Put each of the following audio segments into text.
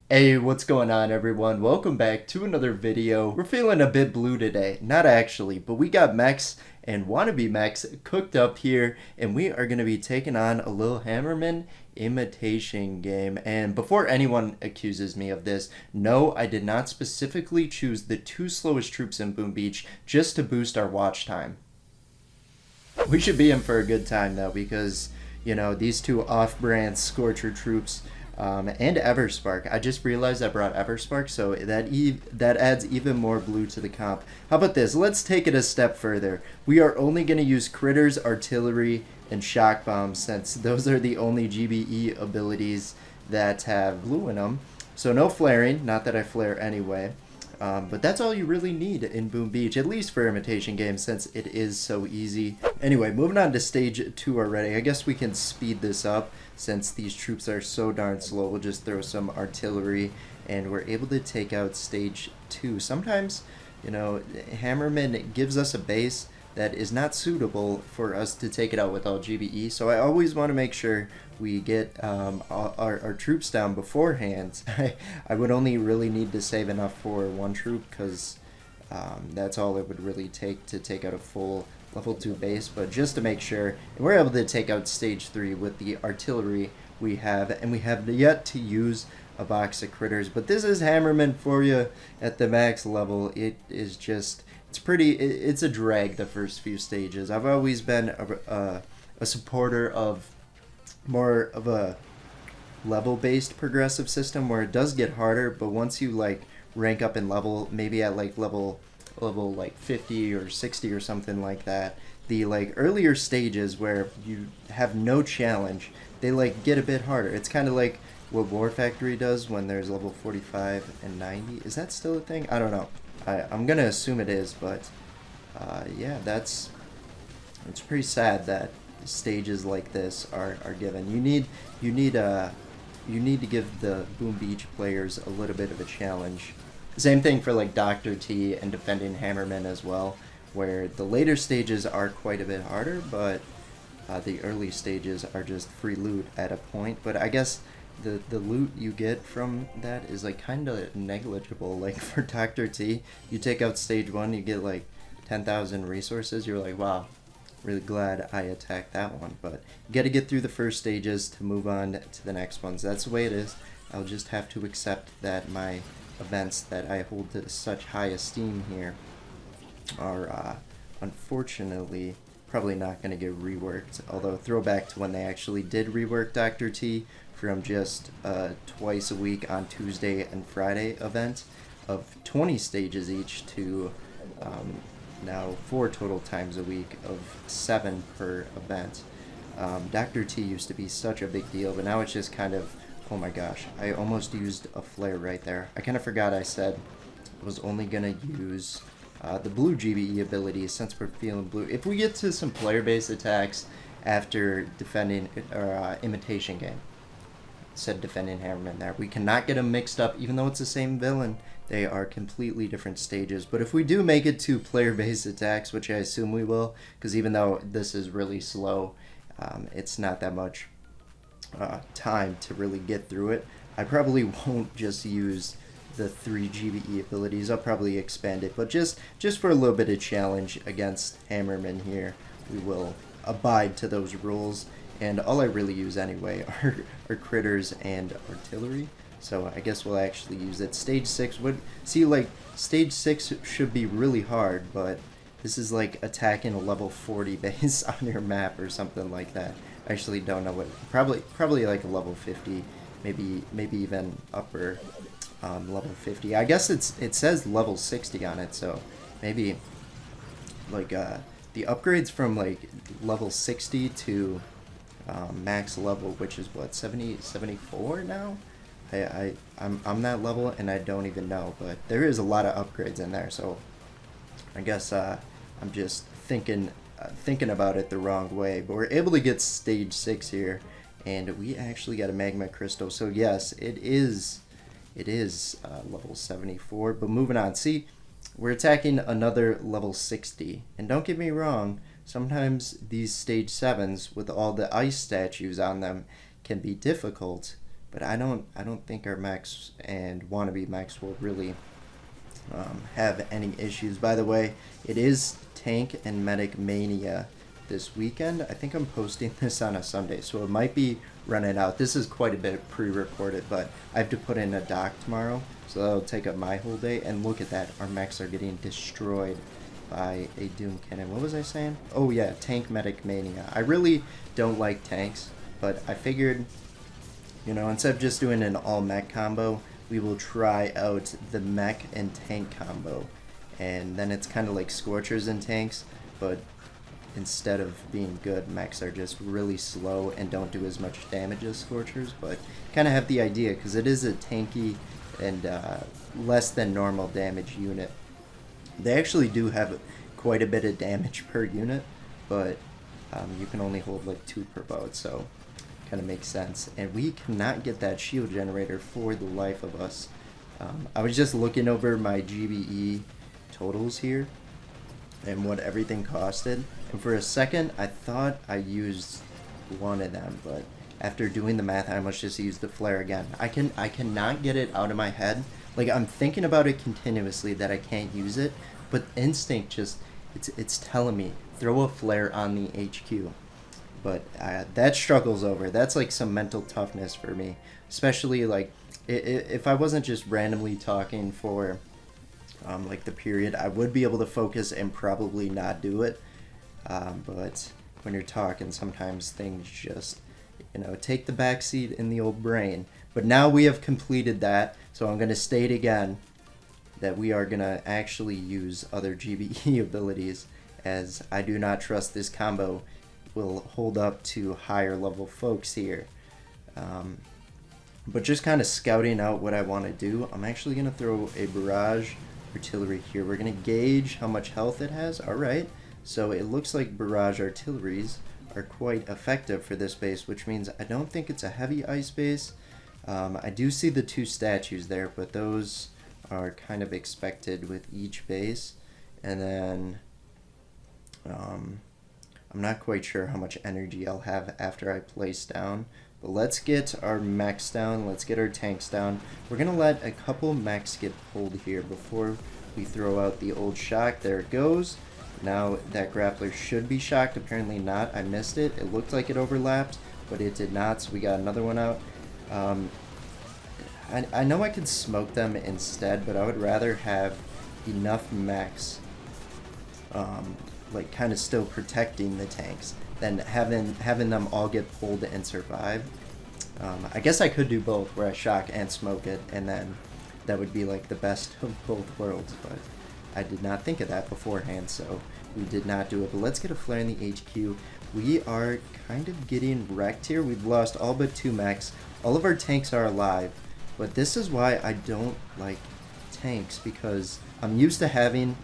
Hey, what's going on everyone? Welcome back to another video. We're feeling a bit blue today. Not actually, but we got mechs and wannabe mechs cooked up here, and we are going to be taking on a little Hammerman imitation game. And before anyone accuses me of this, no, I did not specifically choose the two slowest troops in Boom Beach just to boost our watch time. We should be in for a good time though, because these two off-brand Scorcher troops, and Everspark. I just realized I brought Everspark, so that adds even more blue to the comp. How about this? Let's take it a step further. We are only going to use Critters, Artillery, and Shock Bombs, since those are the only GBE abilities that have blue in them. So no flaring, not that I flare anyway. But that's all you really need in Boom Beach, at least for imitation games, since it is so easy. Anyway, moving on to stage 2 already. I guess we can speed this up since these troops are so darn slow. We'll just throw some artillery and we're able to take out stage 2. Sometimes, Hammerman gives us a base that is not suitable for us to take it out with all GBE, so I always want to make sure we get our troops down beforehand. I would only really need to save enough for one troop, because that's all it would really take to take out a full level 2 base, but just to make sure, and we're able to take out stage 3 with the artillery we have, and we have yet to use a box of critters. But this is Hammerman for you at the max level. It is just, it's a drag the first few stages. I've always been a supporter of more of a level-based progressive system where it does get harder, but once you rank up in level, maybe at level 50 or 60 or something like that, the earlier stages where you have no challenge, they get a bit harder. It's kind of like what War Factory does when there's level 45 and 90. Is that still a thing? I don't know. I'm gonna assume it is, but yeah, it's pretty sad that stages like this are given. You need to give the Boom Beach players a little bit of a challenge. Same thing for Dr. T and defending Hammerman as well, where the later stages are quite a bit harder, but the early stages are just free loot at a point. But I guess the loot you get from that is kind of negligible. For Dr. T, you take out stage 1, you get 10,000 resources. You're like, wow, really glad I attacked that one. But you got to get through the first stages to move on to the next ones. That's the way it is. I'll just have to accept that my events that I hold to such high esteem here are unfortunately probably not going to get reworked. Although throwback to when they actually did rework Dr. T from just twice a week on Tuesday and Friday event of 20 stages each to now 4 total times a week of 7 per event. Dr. T used to be such a big deal, but now it's just kind of, oh my gosh, I almost used a flare right there. I kind of forgot I said I was only going to use the blue GBE abilities since we're feeling blue. If we get to some player-based attacks after defending or imitation game, said defending Hammerman there, we cannot get them mixed up, even though it's the same villain. They are completely different stages. But if we do make it to player-based attacks, which I assume we will, because even though this is really slow, it's not that much time to really get through it. I probably won't just use the 3 GBE abilities. I'll probably expand it, but just for a little bit of challenge against Hammerman here, we will abide to those rules. And all I really use anyway are critters and artillery. So I guess we'll actually use it. Stage 6 would see stage 6 should be really hard, but this is attacking a level 40 base on your map or something like that. I actually don't know what. Probably a level 50, maybe even upper level 50. I guess it says level 60 on it, so maybe the upgrades from level 60 to max level, which is what, 74 now. I'm that level and I don't even know, but there is a lot of upgrades in there, so I guess I'm just thinking about it the wrong way. But we're able to get stage 6 here, and we actually got a magma crystal. So yes, it is level 74. But moving on, see, we're attacking another level 60, and don't get me wrong, sometimes these stage 7s with all the ice statues on them can be difficult, but I don't think our mechs and wannabe mechs will really have any issues. By the way, it is Tank and Medic Mania this weekend. I think I'm posting this on a Sunday, so it might be running out. This is quite a bit pre-recorded, but I have to put in a doc tomorrow, so that'll take up my whole day. And look at that, our mechs are getting destroyed by a Doom Cannon. What was I saying? Oh yeah, Tank Medic Mania. I really don't like tanks, but I figured, you know, instead of just doing an all mech combo, we will try out the mech and tank combo. And then it's kind of like Scorchers and tanks, but instead of being good, mechs are just really slow and don't do as much damage as Scorchers, but kind of have the idea because it is a tanky and less than normal damage unit. They actually do have quite a bit of damage per unit, but you can only hold like 2 per boat, so kind of makes sense. And we cannot get that shield generator for the life of us. I was just looking over my GBE totals here and what everything costed, and for a second I thought I used one of them, but after doing the math I must just use the flare again. I cannot get it out of my head. Like, I'm thinking about it continuously that I can't use it, but instinct just it's telling me throw a flare on the HQ. But that struggle's over. That's like some mental toughness for me, especially like if I wasn't just randomly talking for like the period, I would be able to focus and probably not do it. But when you're talking, sometimes things just, you know, take the backseat in the old brain. But now we have completed that, so I'm going to state again that we are going to actually use other GBE abilities, as I do not trust this combo will hold up to higher level folks here. But just kind of scouting out what I want to do, I'm actually going to throw a barrage artillery here. We're going to gauge how much health it has. Alright, so it looks like barrage artilleries are quite effective for this base, which means I don't think it's a heavy ice base. I do see the 2 statues there, but those are kind of expected with each base. And then I'm not quite sure how much energy I'll have after I place down. But let's get our mechs down, let's get our tanks down. We're going to let a couple mechs get pulled here before we throw out the old shock. There it goes. Now that grappler should be shocked, apparently not. I missed it. It looked like it overlapped, but it did not, so we got another one out. I know I could smoke them instead, but I would rather have enough mechs like kind of still protecting the tanks than having them all get pulled and survive. I guess I could do both, where I shock and smoke it, and then that would be like the best of both worlds, but I did not think of that beforehand, so we did not do it. But let's get a flare in the HQ. We are kind of getting wrecked here. We've lost all but 2 mechs. All of our tanks are alive, but this is why I don't like tanks, because I'm used to having,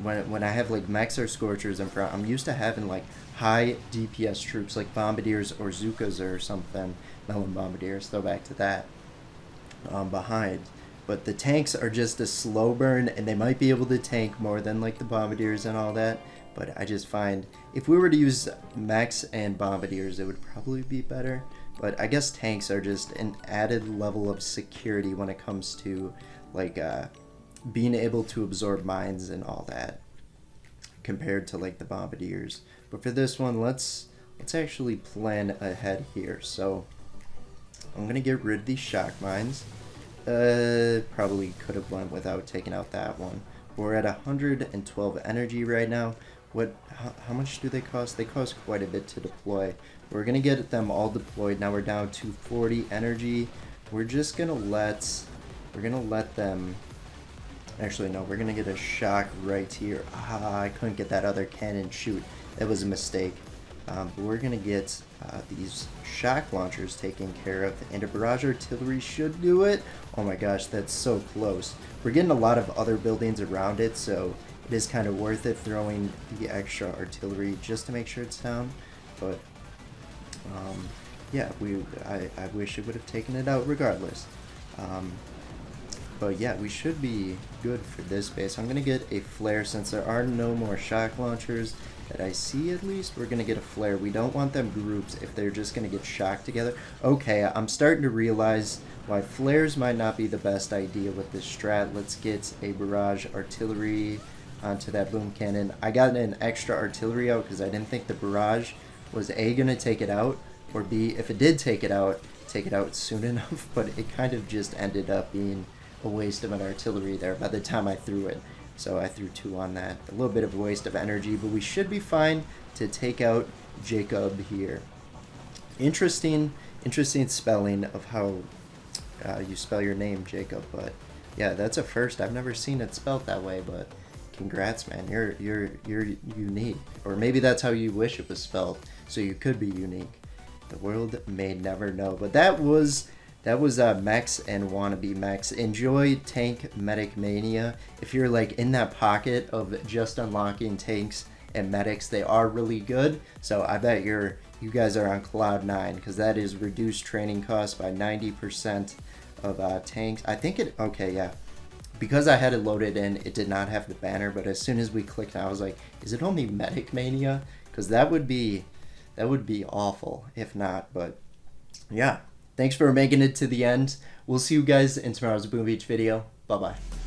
when I have like mechs or Scorchers in front, I'm used to having like high DPS troops like Bombardiers or Zookas or something, Melon Bombardiers, throw back to that, behind. But the tanks are just a slow burn, and they might be able to tank more than like the Bombardiers and all that, but I just find if we were to use mechs and Bombardiers, it would probably be better. But I guess tanks are just an added level of security when it comes to like being able to absorb mines and all that, compared to like the Bombardiers. But for this one, let's actually plan ahead here. So I'm gonna get rid of these shock mines. Probably could have went without taking out that one. We're at 112 energy right now. How much do they cost? They cost quite a bit to deploy. We're gonna get them all deployed. Now we're down to 40 energy. We're just gonna let them. Actually, no, we're gonna get a shock right here. I couldn't get that other cannon. Shoot, that was a mistake. But we're gonna get these shock launchers taken care of, and a barrage artillery should do it. Oh my gosh, that's so close. We're getting a lot of other buildings around it, so it is kind of worth it throwing the extra artillery just to make sure it's down. But yeah, I wish it would have taken it out regardless. But yeah, we should be good for this base. I'm gonna get a flare since there are no more shock launchers that I see. At least we're gonna get a flare. We don't want them groups if they're just gonna get shocked together. Okay, I'm starting to realize why flares might not be the best idea with this strat. Let's get a barrage artillery onto that boom cannon. I got an extra artillery out because I didn't think the barrage was A, gonna take it out, or B, if it did take it out soon enough. But it kind of just ended up being a waste of an artillery there by the time I threw it. So I threw 2 on that. A little bit of a waste of energy, but we should be fine to take out Jacob here. Interesting spelling of how you spell your name, Jacob. But yeah, that's a first. I've never seen it spelled that way, but congrats, man. You're unique. Or maybe that's how you wish it was spelled, so you could be unique. The world may never know. But that was Mechs and Wannabe Mechs. Enjoy Tank Medic Mania. If you're like in that pocket of just unlocking tanks and medics, they are really good. So I bet you guys are on cloud 9, because that is reduced training costs by 90% of tanks. I think it, okay, yeah. Because I had it loaded in, it did not have the banner, but as soon as we clicked, I was like, is it only Medic Mania? Because that would be awful if not. But yeah, thanks for making it to the end. We'll see you guys in tomorrow's Boom Beach video. Bye-bye.